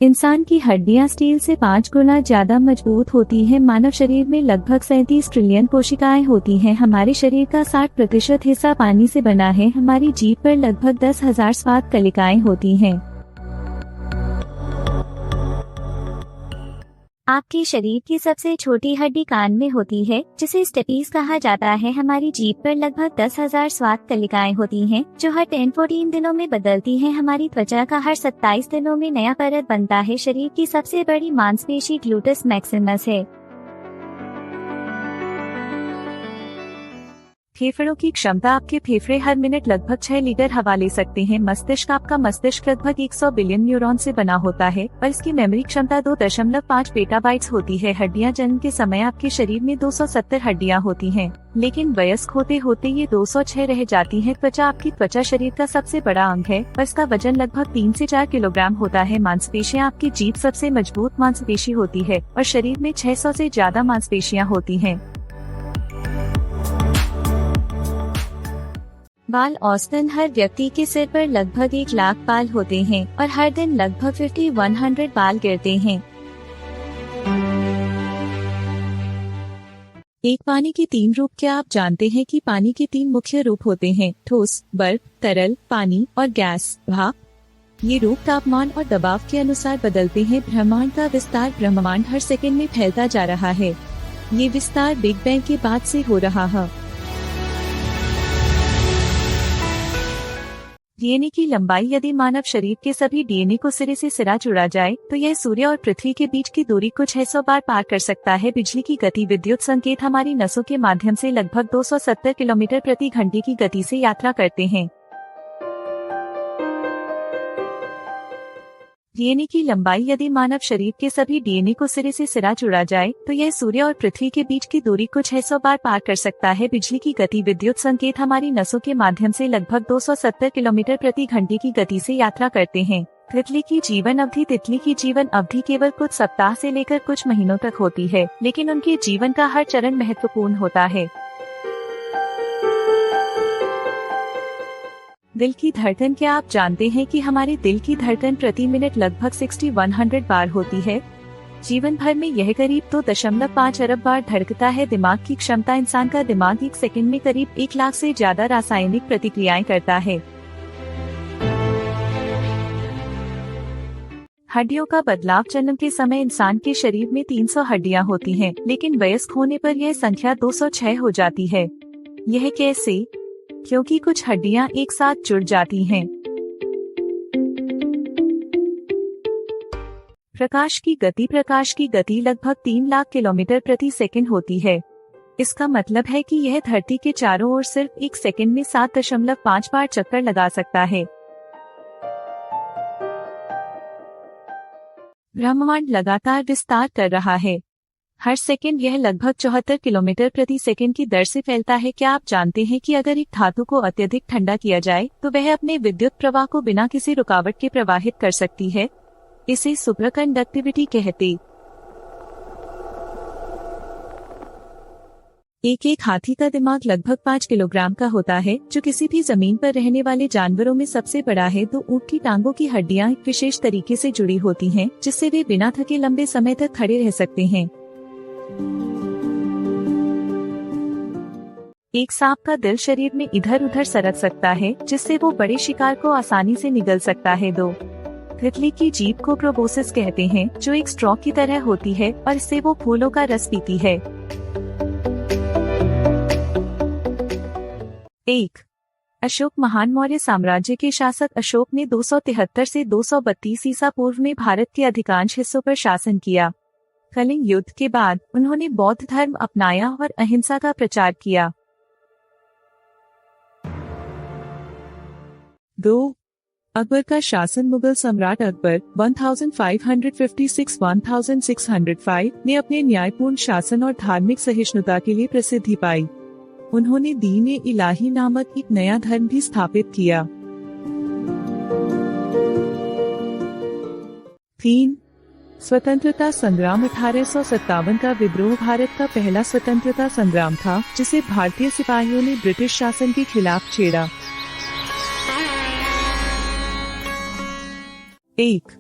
इंसान की हड्डियां स्टील से 5 गुना ज्यादा मजबूत होती है। मानव शरीर में लगभग 37 ट्रिलियन कोशिकाएं होती हैं। हमारे शरीर का 60% हिस्सा पानी से बना है। हमारी जीभ पर लगभग 10,000 स्वाद कलिकाएं होती हैं। आपके शरीर की सबसे छोटी हड्डी कान में होती है, जिसे स्टेपीज कहा जाता है। हमारी जीभ पर लगभग 10,000 स्वाद कलिकाएं होती हैं, जो हर 10-14 दिनों में बदलती हैं। हमारी त्वचा का हर 27 दिनों में नया परत बनता है। शरीर की सबसे बड़ी मांसपेशी ग्लूटस मैक्सिमस है। फेफड़ों की क्षमता। आपके फेफड़े हर मिनट लगभग 6 लीटर हवा ले सकते हैं। मस्तिष्क। आपका मस्तिष्क लगभग 100 बिलियन न्यूरॉन से बना होता है और इसकी मेमोरी क्षमता 2.5 पेटाबाइट्स होती है। हड्डियां। जन्म के समय आपके शरीर में 270 हड्डियां होती हैं, लेकिन वयस्क होते होते ये 206 रह जाती हैं। त्वचा। आपकी त्वचा शरीर का सबसे बड़ा अंग है और इसका वजन लगभग 3 से 4 किलोग्राम होता है। मांसपेशियां। आपकी जीभ सबसे मजबूत मांसपेशी होती है और शरीर में 600 से ज्यादा मांसपेशियां होती हैं। बाल। औसतन हर व्यक्ति के सिर पर लगभग 1 लाख बाल होते हैं और हर दिन लगभग 5100 बाल गिरते हैं। एक पानी के 3 रूप। क्या आप जानते हैं कि पानी के 3 मुख्य रूप होते हैं? ठोस, बर्फ, तरल, पानी और गैस, भाप। ये रूप तापमान और दबाव के अनुसार बदलते हैं। ब्रह्मांड का विस्तार। ब्रह्मांड हर सेकंड में फैलता जा रहा है। ये विस्तार बिग बैंग के बाद से हो रहा है। डीएनए की लंबाई। यदि मानव शरीर के सभी डीएनए को सिरे से सिरा जुड़ा जाए तो यह सूर्य और पृथ्वी के बीच की दूरी को 600 बार पार कर सकता है। बिजली की गति। विद्युत संकेत हमारी नसों के माध्यम से लगभग 270 किलोमीटर प्रति घंटे की गति से यात्रा करते हैं। डीएनए की लंबाई। यदि मानव शरीर के सभी डीएनए को सिरे से सिरा जुड़ा जाए तो यह सूर्य और पृथ्वी के बीच की दूरी को 600 बार पार कर सकता है। बिजली की गति। विद्युत संकेत हमारी नसों के माध्यम से लगभग 270 किलोमीटर प्रति घंटे की गति से यात्रा करते हैं। तितली की जीवन अवधि। तितली की जीवन अवधि केवल कुछ सप्ताह से लेकर कुछ महीनों तक होती है, लेकिन उनके जीवन का हर चरण महत्वपूर्ण होता है। दिल की धड़कन। क्या आप जानते हैं कि हमारे दिल की धड़कन प्रति मिनट लगभग 6100 बार होती है? जीवन भर में यह करीब 2.5 अरब बार धड़कता है। दिमाग की क्षमता। इंसान का दिमाग 1 सेकंड में करीब 1 लाख से ज्यादा रासायनिक प्रतिक्रियाएं करता है। हड्डियों का बदलाव। जन्म के समय इंसान के शरीर में 300 हड्डियां होती हैं, लेकिन वयस्क होने पर यह संख्या 206 हो जाती है। यह कैसे? क्योंकि कुछ हड्डियां एक साथ जुड़ जाती हैं। प्रकाश की गति। प्रकाश की गति लगभग 3 लाख किलोमीटर प्रति सेकंड होती है। इसका मतलब है कि यह धरती के चारों ओर सिर्फ 1 सेकंड में 7.5 बार चक्कर लगा सकता है। ब्रह्मांड लगातार विस्तार कर रहा है। हर सेकंड यह लगभग 74 किलोमीटर प्रति सेकंड की दर से फैलता है। क्या आप जानते हैं कि अगर एक धातु को अत्यधिक ठंडा किया जाए तो वह अपने विद्युत प्रवाह को बिना किसी रुकावट के प्रवाहित कर सकती है? इसे सुपर कंडक्टिविटी कहते। एक हाथी का दिमाग लगभग 5 किलोग्राम का होता है, जो किसी भी जमीन पर रहने वाले जानवरों में सबसे बड़ा है। तो ऊंट की टांगों की हड्डियां एक विशेष तरीके से जुड़ी होती हैं, जिससे वे बिना थके लंबे समय तक खड़े रह सकते हैं। एक सांप का दिल शरीर में इधर उधर सरक सकता है, जिससे वो बड़े शिकार को आसानी से निगल सकता है। 2 तितली की जीभ को प्रोबोसिस कहते हैं, जो एक स्ट्रॉ की तरह होती है और इससे वो फूलों का रस पीती है। 1 अशोक महान। मौर्य साम्राज्य के शासक अशोक ने 273 से 232 ईसा पूर्व में भारत के अधिकांश हिस्सों पर शासन किया। कलिंग युद्ध के बाद उन्होंने बौद्ध धर्म अपनाया और अहिंसा का प्रचार किया। 2 अकबर का शासन। मुगल सम्राट अकबर 1556-1605 ने अपने न्यायपूर्ण शासन और धार्मिक सहिष्णुता के लिए प्रसिद्धि पाई। उन्होंने दीन ए इलाही नामक एक नया धर्म भी स्थापित किया। 3 स्वतंत्रता संग्राम। 1857 का विद्रोह भारत का पहला स्वतंत्रता संग्राम था, जिसे भारतीय सिपाहियों ने ब्रिटिश शासन के खिलाफ छेड़ा। 1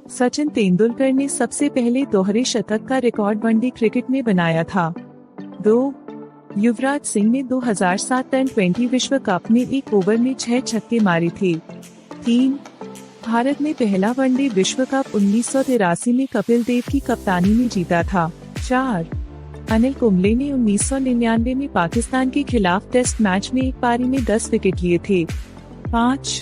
सचिन तेंदुलकर ने सबसे पहले दोहरे शतक का रिकॉर्ड वनडे क्रिकेट में बनाया था। 2. युवराज सिंह ने 2007 T20 विश्व कप में एक ओवर में 6 छक्के मारे थे। 3. भारत ने पहला वनडे विश्व कप 1983 में कपिल देव की कप्तानी में जीता था। 4. अनिल कुंबले ने 1999 में पाकिस्तान के खिलाफ टेस्ट मैच में एक पारी में 10 विकेट लिए थे। 5.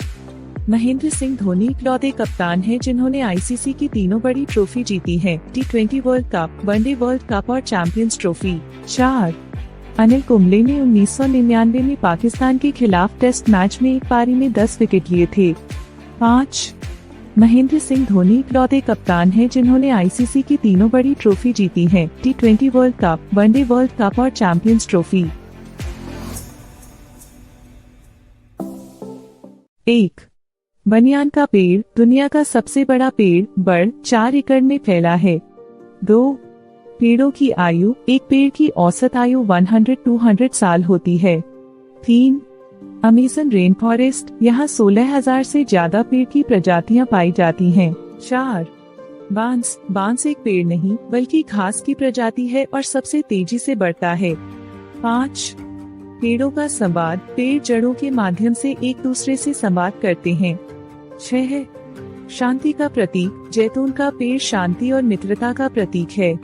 महेंद्र सिंह धोनी इकलौते कप्तान हैं जिन्होंने आईसीसी की तीनों बड़ी ट्रॉफी जीती हैं, T20 world cup, one day world cup और चैंपियंस ट्रॉफी। 4. अनिल कुंबले ने 1999 में पाकिस्तान के खिलाफ टेस्ट मैच में एक पारी में 10 विकेट लिए थे। 5. महेंद्र सिंह धोनी इकलौते कप्तान हैं जिन्होंने आईसीसी की तीनों बड़ी ट्रॉफी जीती हैं, T20 world cup, one day world cup और चैंपियंस ट्रॉफी। 1. बनियान का पेड़ दुनिया का सबसे बड़ा पेड़ बड़ 4 एकड़ में फैला है। 2. पेड़ों की आयु एक पेड़ की औसत आयु 100-200 साल होती है। 3. अमेज़न रेन फॉरेस्ट, यहाँ 16,000 से ज्यादा पेड़ की प्रजातियां पाई जाती हैं। 4. बांस एक पेड़ नहीं बल्कि घास की प्रजाति है और सबसे तेजी से बढ़ता है। 5. पेड़ों का संवाद, पेड़ जड़ों के माध्यम से एक दूसरे से संवाद करते हैं। 6. शांति का प्रतीक, जैतून का पेड़ शांति और मित्रता का प्रतीक है।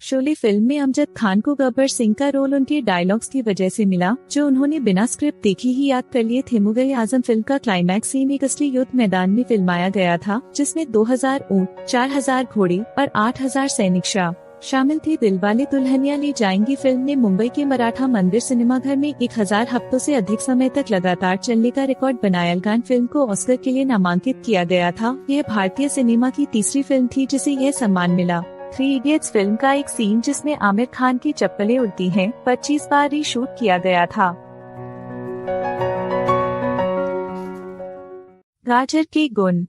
शोले फिल्म में अमजद खान को गब्बर सिंह का रोल उनके डायलॉग्स की वजह से मिला, जो उन्होंने बिना स्क्रिप्ट देखे ही याद कर लिए थे। मुगल आजम फिल्म का क्लाइमैक्स सीन एक असली युद्ध मैदान में फिल्माया गया था, जिसमें 2000 ऊंट, 4000 घोड़े और 8000 सैनिक शामिल थे। दिलवाले दुल्हनिया ले जाएंगी फिल्म ने मुंबई के मराठा मंदिर सिनेमाघर में 1000 हफ्तों से अधिक समय तक लगातार चलने का रिकॉर्ड बनाया। गान फिल्म को ऑस्कर के लिए नामांकित किया गया था। यह भारतीय सिनेमा की तीसरी फिल्म थी जिसे यह सम्मान मिला। 3 इडियट्स फिल्म का एक सीन जिसमें आमिर खान की चप्पलें उड़ती हैं, 25 बार रीशूट किया गया था। गाजर के गुण।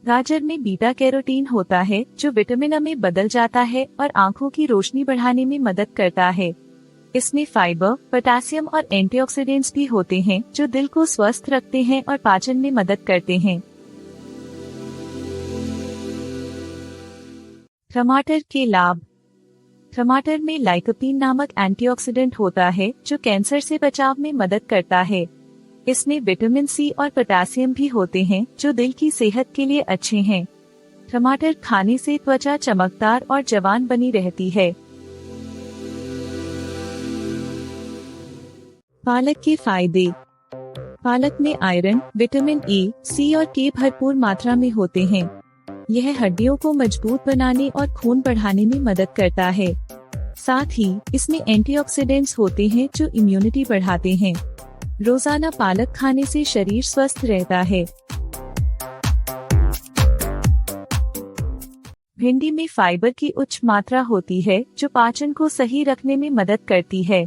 गाजर में बीटा कैरोटीन होता है जो विटामिन ए में बदल जाता है और आंखों की रोशनी बढ़ाने में मदद करता है। इसमें फाइबर, पोटेशियम और एंटीऑक्सीडेंट्स भी होते हैं जो दिल को स्वस्थ रखते हैं और पाचन में मदद करते हैं। टमाटर के लाभ। टमाटर में लाइकोपीन नामक एंटीऑक्सीडेंट होता है जो कैंसर से बचाव में मदद करता है। इसमें विटामिन सी और पोटेशियम भी होते हैं जो दिल की सेहत के लिए अच्छे हैं। टमाटर खाने से त्वचा चमकदार और जवान बनी रहती है। पालक के फायदे। पालक में आयरन, विटामिन ए, सी और के भरपूर मात्रा में होते हैं। यह हड्डियों को मजबूत बनाने और खून बढ़ाने में मदद करता है। साथ ही इसमें एंटीऑक्सीडेंट्स होते हैं जो इम्यूनिटी बढ़ाते हैं। रोजाना पालक खाने से शरीर स्वस्थ रहता है। भिंडी में फाइबर की उच्च मात्रा होती है जो पाचन को सही रखने में मदद करती है।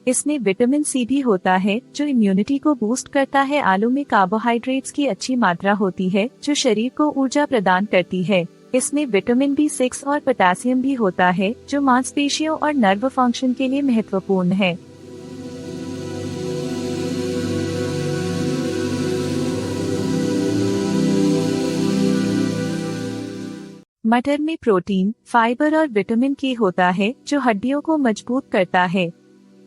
इसमें विटामिन सी भी होता है जो इम्यूनिटी को बूस्ट करता है। आलू में कार्बोहाइड्रेट्स की अच्छी मात्रा होती है जो शरीर को ऊर्जा प्रदान करती है। इसमें विटामिन B6 और पोटेशियम भी होता है जो मांसपेशियों और नर्व फंक्शन के लिए महत्वपूर्ण है। मटर में प्रोटीन, फाइबर और विटामिन के होता है जो हड्डियों को मजबूत करता है।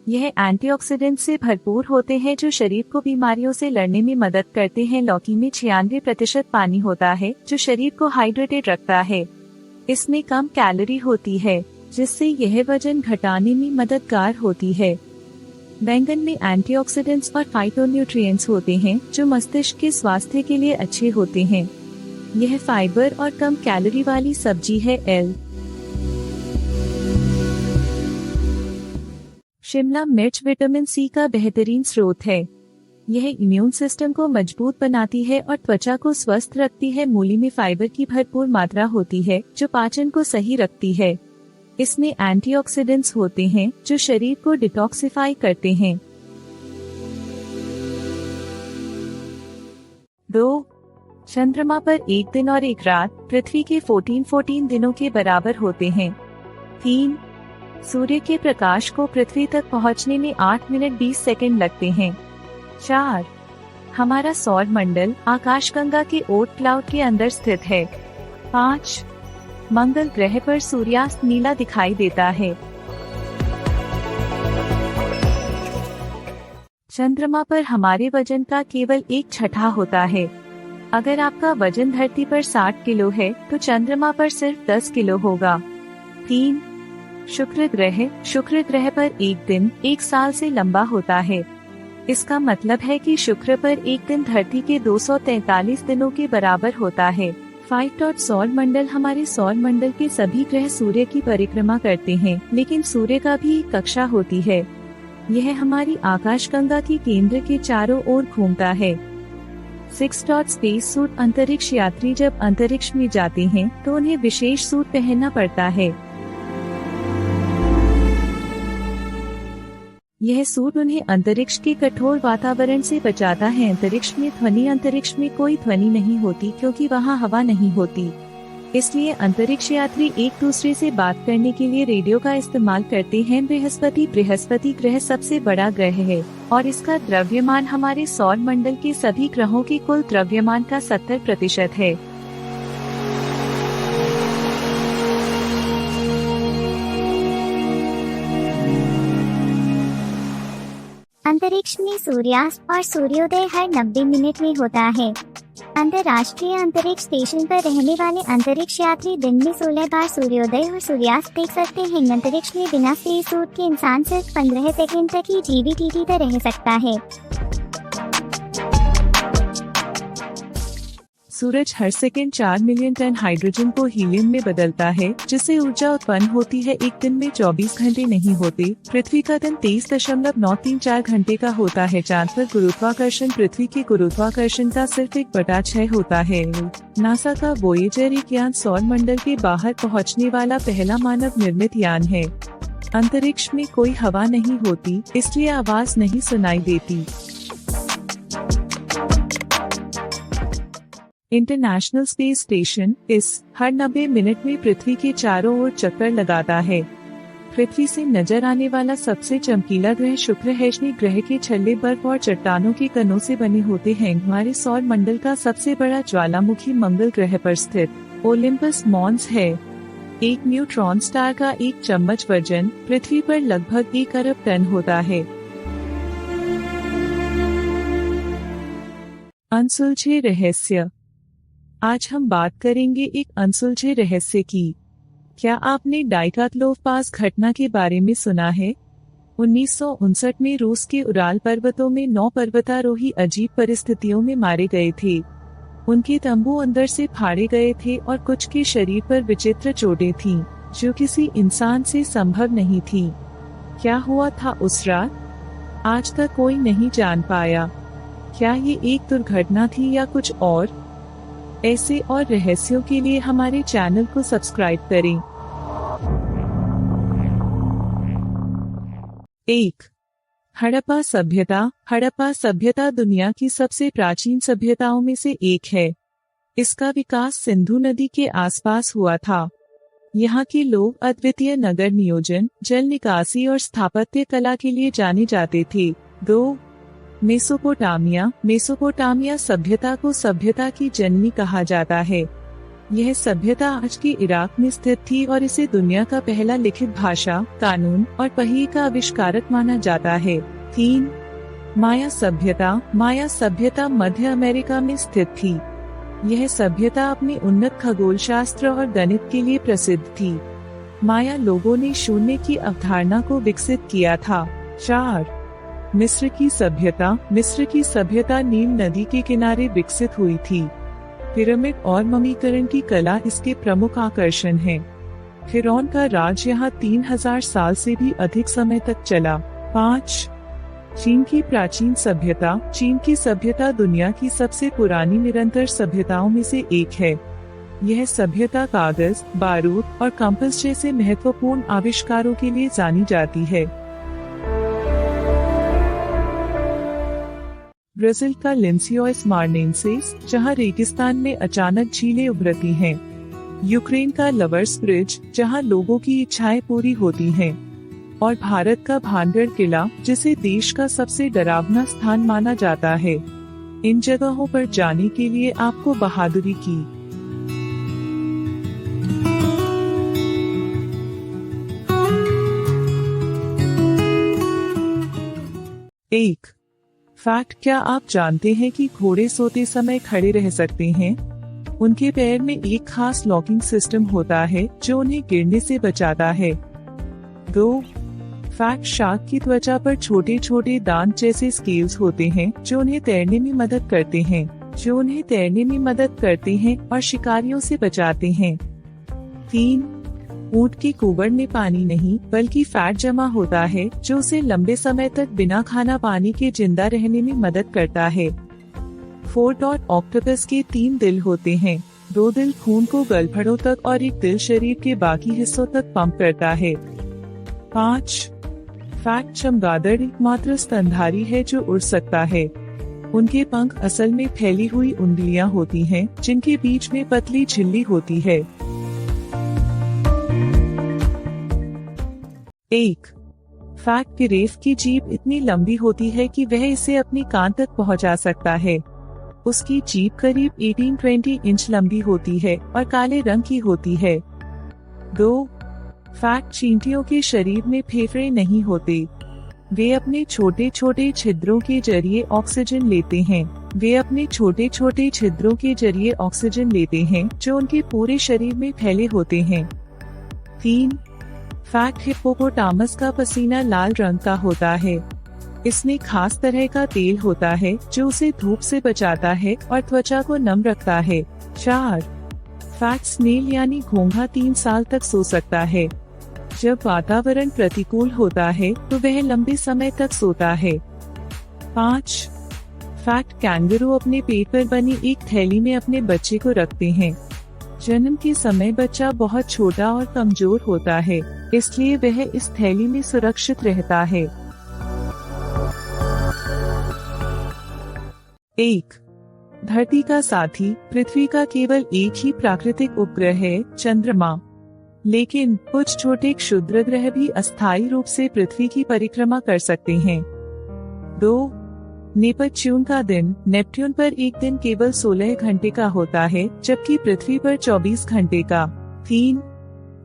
यह एंटीऑक्सीडेंट से भरपूर होते हैं जो शरीर को बीमारियों से लड़ने में मदद करते हैं। लौकी में 96% पानी होता है जो शरीर को हाइड्रेटेड रखता है। इसमें कम कैलोरी होती है जिससे यह वजन घटाने में मददगार होती है। बैंगन में एंटीऑक्सीडेंट्स और फाइटोन्यूट्रिएंट्स होते हैं जो मस्तिष्क के स्वास्थ्य के लिए अच्छे होते हैं। यह फाइबर और कम कैलोरी वाली सब्जी है। शिमला मिर्च विटामिन सी का बेहतरीन स्रोत है। यह इम्यून सिस्टम को मजबूत बनाती है और त्वचा को स्वस्थ रखती है। मूली में फाइबर की भरपूर मात्रा होती है जो पाचन को सही रखती है। इसमें एंटीऑक्सीडेंट्स होते हैं जो शरीर को डिटॉक्सिफाई करते हैं। 2. चंद्रमा पर एक दिन और एक रात पृथ्वी के 14 दिनों के बराबर होते हैं। 3. सूर्य के प्रकाश को पृथ्वी तक पहुंचने में 8 मिनट 20 सेकंड लगते हैं। 4. हमारा सौर मंडल आकाशगंगा के ओट क्लाउड के अंदर स्थित है। 5. मंगल ग्रह पर सूर्यास्त नीला दिखाई देता है। चंद्रमा पर हमारे वजन का केवल 1/6 होता है। अगर आपका वजन धरती पर 60 किलो है तो चंद्रमा पर सिर्फ 10 किलो होगा। 3. शुक्र ग्रह पर एक दिन 1 साल से लंबा होता है। इसका मतलब है कि शुक्र पर एक दिन धरती के 243 दिनों के बराबर होता है। 5. सौर मंडल हमारे सौर मंडल के सभी ग्रह सूर्य की परिक्रमा करते हैं, लेकिन सूर्य का भी एक कक्षा होती है। यह हमारी आकाशगंगा के केंद्र के चारों ओर घूमता है। 6. स्पेस सूट अंतरिक्ष यात्री जब अंतरिक्ष में जाते हैं तो उन्हें विशेष सूट पहनना पड़ता है। यह सूट उन्हें अंतरिक्ष के कठोर वातावरण से बचाता है। अंतरिक्ष में कोई ध्वनि नहीं होती क्योंकि वहाँ हवा नहीं होती। इसलिए अंतरिक्ष यात्री एक दूसरे से बात करने के लिए रेडियो का इस्तेमाल करते हैं। बृहस्पति ग्रह सबसे बड़ा ग्रह है और इसका द्रव्यमान हमारे सौर मंडल के सभी ग्रहों के कुल द्रव्यमान का 70% है। अंतरिक्ष में सूर्यास्त और सूर्योदय हर 90 मिनट में होता है। अंतर्राष्ट्रीय अंतरिक्ष स्टेशन पर रहने वाले अंतरिक्ष यात्री दिन में 16 बार सूर्योदय और सूर्यास्त देख सकते हैं। अंतरिक्ष में बिना स्पेस सूट के इंसान सिर्फ 15 सेकंड तक ही जीवित रह सकता है। सूरज हर सेकंड 4 मिलियन टन हाइड्रोजन को हीलियम में बदलता है, जिससे ऊर्जा उत्पन्न होती है। एक दिन में 24 घंटे नहीं होते। पृथ्वी का दिन 23.934 घंटे का होता है। चांद पर गुरुत्वाकर्षण पृथ्वी के गुरुत्वाकर्षण का सिर्फ 1/6 होता है। नासा का वोयेजर 1 यान सौर मंडल के बाहर पहुंचने वाला पहला मानव निर्मित यान है। अंतरिक्ष में कोई हवा नहीं होती, इसलिए आवाज नहीं सुनाई देती। इंटरनेशनल स्पेस स्टेशन हर 90 मिनट में पृथ्वी के चारों ओर चक्कर लगाता है। पृथ्वी से नजर आने वाला सबसे चमकीला ग्रह शुक्र है। शनि ग्रह के छल्ले बर्फ और चट्टानों के कणों से बने होते हैं। हमारे सौर मंडल का सबसे बड़ा ज्वालामुखी मंगल ग्रह पर स्थित ओलिम्पस मॉन्स है। एक न्यूट्रॉन स्टार का 1 चम्मच वजन पृथ्वी पर लगभग 1 अरब टन होता है। अनसुलझे रहस्य। आज हम बात करेंगे एक अनसुलझे रहस्य की। क्या आपने डाइकाथलोव पास घटना के बारे में सुना है? 1959 में रूस के उराल पर्वतों में 9 पर्वतारोही अजीब परिस्थितियों में मारे गए थे। उनके तंबू अंदर से फाड़े गए थे और कुछ के शरीर पर विचित्र चोटें थीं, जो किसी इंसान से संभव नहीं थी। क्या हुआ था उस रात? आज तक कोई नहीं जान पाया। क्या ये एक दुर्घटना थी या कुछ और? ऐसे और रहस्यों के लिए हमारे चैनल को सब्सक्राइब करें। 1. हड़प्पा सभ्यता। हड़प्पा सभ्यता दुनिया की सबसे प्राचीन सभ्यताओं में से एक है। इसका विकास सिंधु नदी के आसपास हुआ था। यहाँ के लोग अद्वितीय नगर नियोजन, जल निकासी और स्थापत्य कला के लिए जाने जाते थे। 2. मेसोपोटामिया सभ्यता को सभ्यता की जननी कहा जाता है। यह सभ्यता आज के इराक में स्थित थी और इसे दुनिया का पहला लिखित भाषा, कानून और पहिए का आविष्कारक माना जाता है। 3. माया सभ्यता मध्य अमेरिका में स्थित थी। यह सभ्यता अपने उन्नत खगोल शास्त्र और गणित के लिए प्रसिद्ध थी। माया लोगों ने शून्य की अवधारणा को विकसित किया था। 4. मिस्र की सभ्यता नील नदी के किनारे विकसित हुई थी। पिरामिड और ममीकरण की कला इसके प्रमुख आकर्षण हैं। फिरौन का राज यहाँ 3000 साल से भी अधिक समय तक चला। 5. चीन की प्राचीन सभ्यता। चीन की सभ्यता दुनिया की सबसे पुरानी निरंतर सभ्यताओं में से एक है। यह सभ्यता कागज, बारूद और कंपास जैसे महत्वपूर्ण आविष्कारों के लिए जानी जाती है। ब्राजील का लिंसियोस मार्नेंसिस, जहाँ रेगिस्तान में अचानक झीलें उभरती हैं। यूक्रेन का लवर्स ब्रिज, जहाँ लोगों की इच्छाएं पूरी होती हैं। और भारत का भानगढ़ किला, जिसे देश का सबसे डरावना स्थान माना जाता है। इन जगहों पर जाने के लिए आपको बहादुरी की। 1 फैक्ट, क्या आप जानते हैं कि घोड़े सोते समय खड़े रह सकते हैं? उनके पैर में एक खास लॉकिंग सिस्टम होता है जो उन्हें गिरने से बचाता है। 2 फैक्ट, शार्क की त्वचा पर छोटे छोटे दांत जैसे स्केल्स होते हैं जो उन्हें तैरने में मदद करते हैं और शिकारियों से बचाते हैं। 3 ऊंट के कुबर में पानी नहीं बल्कि फैट जमा होता है जो उसे लंबे समय तक बिना खाना पानी के जिंदा रहने में मदद करता है। 4 ऑक्टोपस के 3 दिल होते हैं। 2 दिल खून को गलफड़ों तक और एक दिल शरीर के बाकी हिस्सों तक पंप करता है। 5 फैक्ट, चमगादड़ एकमात्र स्तनधारी है जो उड़ सकता है। उनके पंख असल में फैली हुई उंगलियां होती हैं जिनके बीच में पतली झिल्ली होती है। 1 फैक्ट, गिरेफ की जीभ इतनी लंबी होती है कि वह इसे अपनी कान तक पहुंचा सकता है। उसकी जीभ करीब 18-20 इंच लंबी होती है और काले रंग की होती है। 2 फैक्ट, चींटियों के शरीर में फेफड़े नहीं होते। वे अपने छोटे छोटे छिद्रों के जरिए ऑक्सीजन लेते हैं जो उनके पूरे शरीर में फैले होते हैं। 3 फैक्ट, हिप्पोपोटामस का पसीना लाल रंग का होता है। इसमें खास तरह का तेल होता है जो उसे धूप से बचाता है और त्वचा को नम रखता है। 4 फैक्ट, स्नेल यानी घोंघा 3 साल तक सो सकता है। जब वातावरण प्रतिकूल होता है तो वह लंबे समय तक सोता है। 5 फैक्ट, कैंगरू अपने पेट पर बनी एक थैली में अपने बच्चे को रखते हैं। जन्म के समय बच्चा बहुत छोटा और कमजोर होता है, इसलिए वह इस थैली में सुरक्षित रहता है। 1 धरती का साथी, पृथ्वी का केवल एक ही प्राकृतिक उपग्रह है, चंद्रमा। लेकिन कुछ छोटे क्षुद्र ग्रह भी अस्थायी रूप से पृथ्वी की परिक्रमा कर सकते हैं। 2 नेपच्यून का दिन, नेपट्यून पर एक दिन केवल 16 घंटे का होता है जबकि पृथ्वी पर 24 घंटे का। 3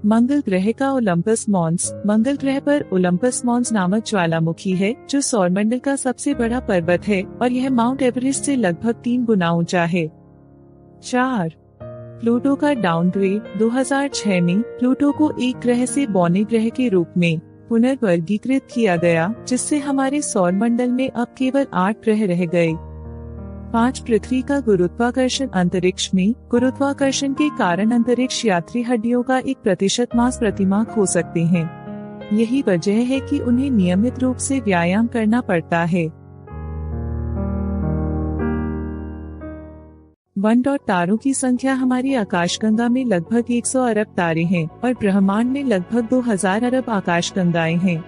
मंगल ग्रह का ओलंपस मॉन्स, मंगल ग्रह पर ओलंपस मॉन्स नामक ज्वालामुखी है जो सौरमंडल का सबसे बड़ा पर्वत है और यह माउंट एवरेस्ट से लगभग 3 गुना ऊंचा है। 4 प्लूटो का डाउनग्रेड, 2006 में प्लूटो को एक ग्रह से बौने ग्रह के रूप में पुनर्वर्गीकृत किया गया जिससे हमारे सौरमंडल में अब केवल 8 ग्रह रह गए। 5 पृथ्वी का गुरुत्वाकर्षण, अंतरिक्ष में गुरुत्वाकर्षण के कारण अंतरिक्ष यात्री हड्डियों का 1% मांस प्रतिमाह खो सकते हैं। यही वजह है कि उन्हें नियमित रूप से व्यायाम करना पड़ता है। 1 तारों की संख्या, हमारी आकाशगंगा में लगभग 100 अरब तारे हैं और ब्रह्मांड में लगभग 2000 अरब आकाशगंगाएं हैं।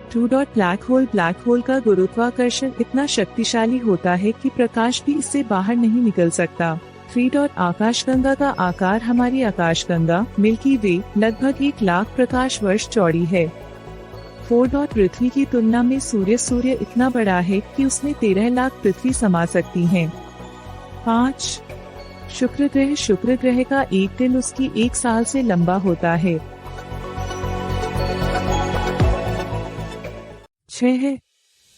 2 ब्लैक होल का गुरुत्वाकर्षण इतना शक्तिशाली होता है कि प्रकाश भी इससे बाहर नहीं निकल सकता। 3 आकाशगंगा का आकार, हमारी आकाशगंगा मिल्की वे लगभग 1 लाख प्रकाश वर्ष चौड़ी है। 4 पृथ्वी की तुलना में सूर्य इतना बड़ा है कि उसमें 13 लाख पृथ्वी समा सकती हैं। 5 शुक्र ग्रह का एक दिन उसकी 1 साल से लंबा होता है। 6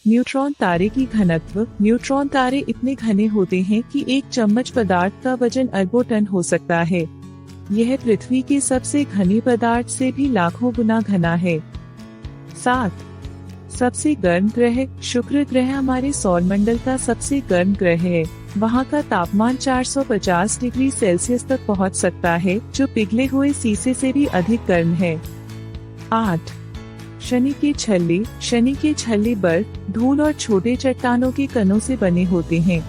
न्यूट्रॉन तारे की घनत्व, न्यूट्रॉन तारे इतने घने होते हैं कि एक चम्मच पदार्थ का वजन अरबों टन हो सकता है। यह पृथ्वी के सबसे घने पदार्थ से भी लाखों गुना घना है। 7 सबसे गर्म ग्रह, शुक्र ग्रह हमारे सौरमंडल का सबसे गर्म ग्रह है। वहाँ का तापमान 450 डिग्री सेल्सियस तक पहुँच सकता है जो पिघले हुए शीशे से भी अधिक गर्म है। 8 शनि के छल्ले बर्फ, धूल और छोटे चट्टानों के कणों से बने होते हैं।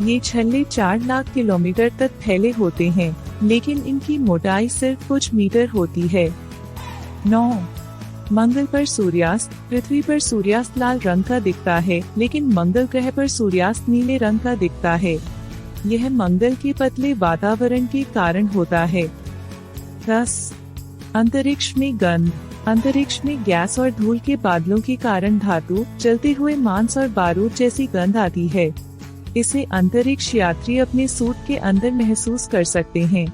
ये छल्ले 4 लाख किलोमीटर तक फैले होते हैं, लेकिन इनकी मोटाई सिर्फ कुछ मीटर होती है। 9 मंगल पर सूर्यास्त, पृथ्वी पर सूर्यास्त लाल रंग का दिखता है लेकिन मंगल ग्रह पर सूर्यास्त नीले रंग का दिखता है। यह मंगल के पतले वातावरण के कारण होता है। 10 अंतरिक्ष में गंध, अंतरिक्ष में गैस और धूल के बादलों के कारण धातु, जलते हुए मांस और बारूद जैसी गंध आती है। इसे अंतरिक्ष यात्री अपने सूट के अंदर महसूस कर सकते हैं।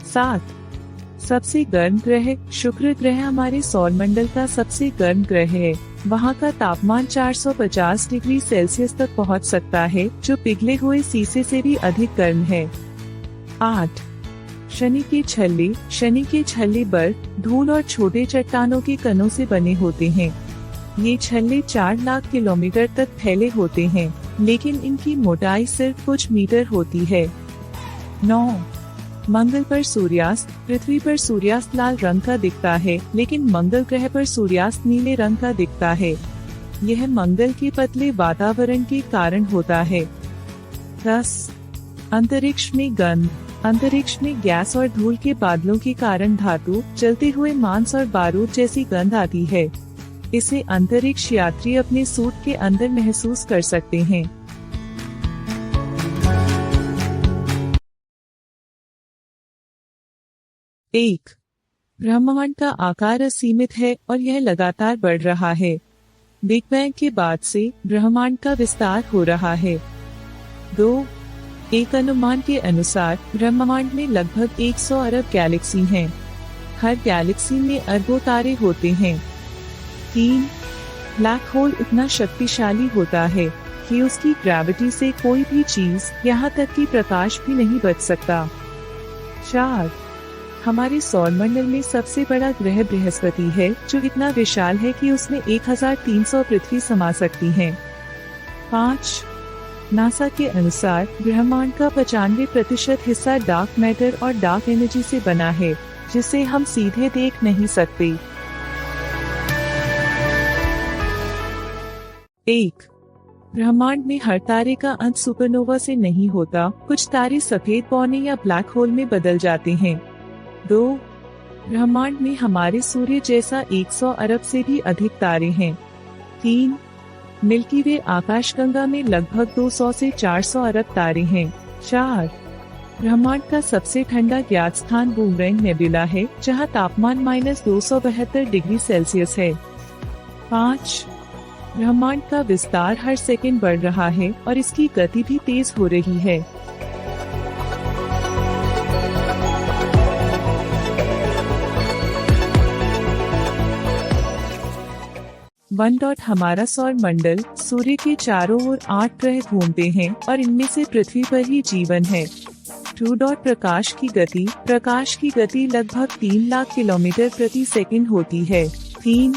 7. सबसे गर्म ग्रह। शुक्र ग्रह हमारे सौर मंडल का सबसे गर्म ग्रह है। वहाँ का तापमान 450 डिग्री सेल्सियस तक पहुँच सकता है, जो पिघले हुए शीशे से भी अधिक गर्म है। 8. शनि के छल्ले। शनि के छल्ले बर्फ, धूल और छोटे चट्टानों के कणों से बने होते हैं। ये छल्ले 4 लाख किलोमीटर तक फैले होते हैं, लेकिन इनकी मोटाई सिर्फ कुछ मीटर होती है। 9. मंगल पर सूर्यास्त। पृथ्वी पर सूर्यास्त लाल रंग का दिखता है, लेकिन मंगल ग्रह पर सूर्यास्त नीले रंग का दिखता है। यह मंगल के पतले वातावरण के कारण होता है। 10. अंतरिक्ष में गंध। अंतरिक्ष में गैस और धूल के बादलों के कारण धातु, जलते हुए मांस और बारूद जैसी गंध आती है। इसे अंतरिक्ष यात्री अपने सूट के अंदर महसूस कर सकते हैं। 1. ब्रह्मांड का आकार असीमित है और यह लगातार बढ़ रहा है। बिग बैंग के बाद से ब्रह्मांड का विस्तार हो रहा है। 2. एक अनुमान के अनुसार ब्रह्मांड में लगभग 100 अरब गैलेक्सी हैं। हर गैलेक्सी में अरबों तारे होते हैं। 3. ब्लैक होल इतना शक्तिशाली होता है कि उसकी ग्रेविटी से कोई भी चीज, यहाँ तक कि प्रकाश भी नहीं बच सकता। 4. हमारे सौर मंडल में सबसे बड़ा ग्रह बृहस्पति है, जो इतना विशाल है कि उसमें 1300 पृथ्वी समा सकती हैं। 5. नासा के अनुसार ब्रह्मांड का 95% हिस्सा डार्क मैटर और डार्क एनर्जी से बना है, जिसे हम सीधे देख नहीं सकते। 1. ब्रह्मांड में हर तारे का अंत सुपरनोवा से नहीं होता। कुछ तारे सफेद पौने या ब्लैक होल में बदल जाते हैं। 2. ब्रह्मांड में हमारे सूर्य जैसा 100 अरब से भी अधिक तारे हैं। 3. मिल्की वे आकाशगंगा में लगभग 200 से 400 अरब तारे हैं। 4. ब्रह्मांड का सबसे ठंडा ज्ञात स्थान बूमरैंग नेबुला है, जहां तापमान -272 डिग्री सेल्सियस है। 5. ब्रह्मांड का विस्तार हर सेकंड बढ़ रहा है और इसकी गति भी तेज हो रही है। 1. हमारा सौर मंडल सूर्य के चारों ओर 8 ग्रह घूमते हैं और इनमें से पृथ्वी पर ही जीवन है। 2. प्रकाश की गति लगभग 3 लाख किलोमीटर प्रति सेकंड होती है। 3.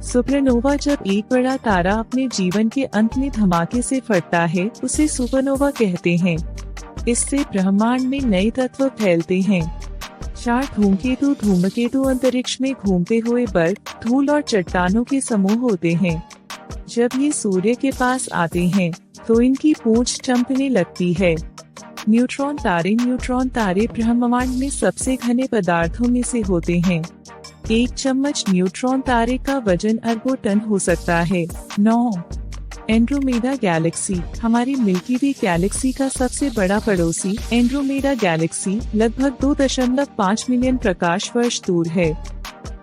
सुपरनोवा। जब एक बड़ा तारा अपने जीवन के अंत में धमाके से फटता है, उसे सुपरनोवा कहते हैं। इससे ब्रह्मांड में नए तत्व फैलते हैं। 4. धूमकेतु अंतरिक्ष में घूमते हुए बर्फ, धूल और चट्टानों के समूह होते हैं। जब ये सूर्य के पास आते हैं, तो इनकी पूंछ चमकने लगती है। न्यूट्रॉन तारे ब्रह्मांड में सबसे घने पदार्थों में से होते हैं। 1 चम्मच न्यूट्रॉन तारे का वजन अरबों टन हो सकता है। 9. Andromeda Galaxy. हमारी मिल्की वे गैलेक्सी का सबसे बड़ा पड़ोसी एंड्रोमेडा गैलेक्सी लगभग 2.5 मिलियन प्रकाश वर्ष दूर है।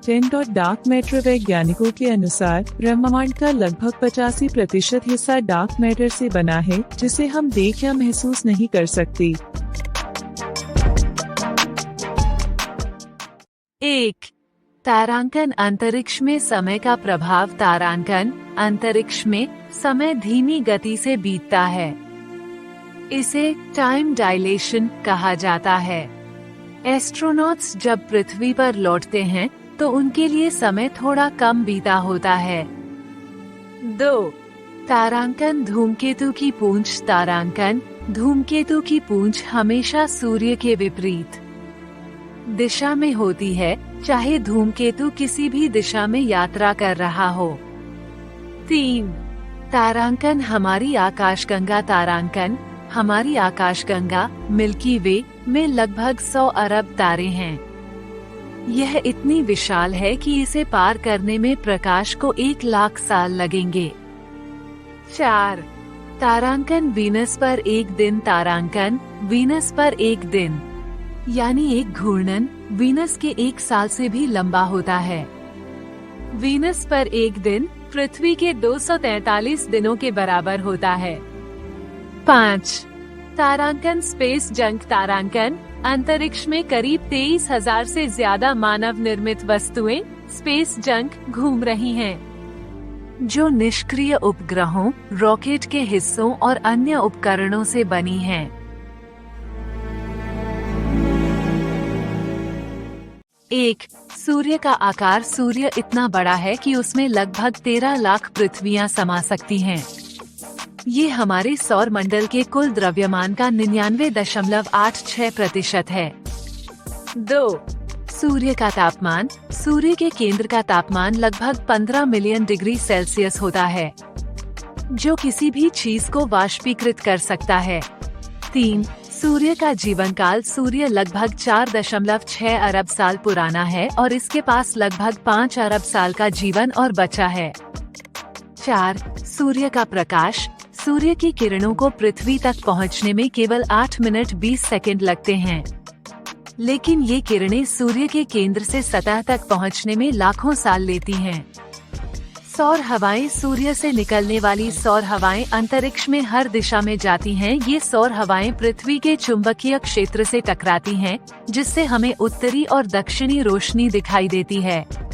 10. Dark matter. वैज्ञानिकों के अनुसार ब्रह्मांड का लगभग 85% हिस्सा डार्क मैटर से बना है, जिसे हम देख या महसूस नहीं कर सकते। 1. तारांकन। अंतरिक्ष में समय का प्रभाव। तारांकन। अंतरिक्ष में समय धीमी गति से बीतता है। इसे टाइम डायलेशन कहा जाता है। एस्ट्रोनॉट्स जब पृथ्वी पर लौटते हैं, तो उनके लिए समय थोड़ा कम बीता होता है। 2. तारांकन। धूमकेतु की पूंछ। तारांकन। धूमकेतु की पूंछ हमेशा सूर्य के विपरीत दिशा में होती है, चाहे धूमकेतु किसी भी दिशा में यात्रा कर रहा हो। 3. तारांकन। हमारी आकाशगंगा। तारांकन। हमारी आकाशगंगा मिल्की वे में लगभग 100 अरब तारे हैं। यह इतनी विशाल है कि इसे पार करने में प्रकाश को 1 लाख साल लगेंगे। 4. तारांकन। वीनस पर एक दिन। तारांकन। वीनस पर एक दिन यानी एक घूर्णन वीनस के 1 साल से भी लंबा होता है। वीनस पर एक दिन पृथ्वी के 243 दिनों के बराबर होता है। 5. तारांकन स्पेस जंक तारांकन अंतरिक्ष में करीब 23,000 से ज्यादा मानव निर्मित वस्तुएं स्पेस जंक घूम रही हैं, जो निष्क्रिय उपग्रहों, रॉकेट के हिस्सों और अन्य उपकरणों से बनी हैं। 1. सूर्य का आकार। सूर्य इतना बड़ा है कि उसमें लगभग 13 लाख पृथ्वियां समा सकती हैं। ये हमारे सौर मंडल के कुल द्रव्यमान का 99.86% है। 2. सूर्य का तापमान। सूर्य के केंद्र का तापमान लगभग 15 मिलियन डिग्री सेल्सियस होता है, जो किसी भी चीज को वाष्पीकृत कर सकता है। 3. सूर्य का जीवन काल। सूर्य लगभग 4.6 अरब साल पुराना है और इसके पास लगभग 5 अरब साल का जीवन और बचा है। 4. सूर्य का प्रकाश। सूर्य की किरणों को पृथ्वी तक पहुंचने में केवल 8 मिनट 20 सेकंड लगते हैं, लेकिन ये किरणें सूर्य के केंद्र से सतह तक पहुंचने में लाखों साल लेती हैं। सौर हवाएं। सूर्य से निकलने वाली सौर हवाएं अंतरिक्ष में हर दिशा में जाती हैं। ये सौर हवाएं पृथ्वी के चुंबकीय क्षेत्र से टकराती हैं, जिससे हमें उत्तरी और दक्षिणी रोशनी दिखाई देती है।